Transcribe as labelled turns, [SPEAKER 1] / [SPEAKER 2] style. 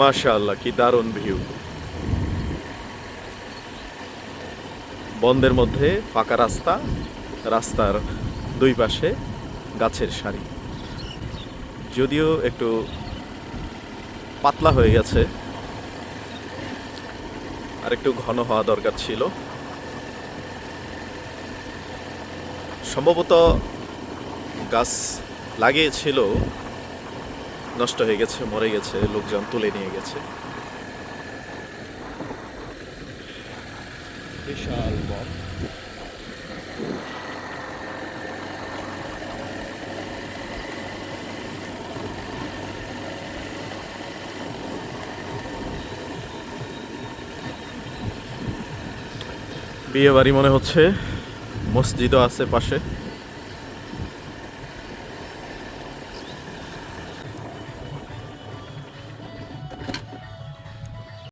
[SPEAKER 1] মাশাআল্লাহ, কি দারুণ ভিউ! বনদের মধ্যে ফাঁকা রাস্তা, রাস্তার দুই পাশে গাছের সারি। যদিও একটু পাতলা হয়ে গেছে, আর একটু ঘন হওয়া দরকার ছিল। সম্ভবত গাছ লাগিয়েছিল, নষ্ট হয়ে গেছে, মরে গেছে, লোকজন তুলে নিয়ে গেছে। বিশাল বন। বিয়ে বাড়ি মনে হচ্ছে, মসজিদও আছে পাশে।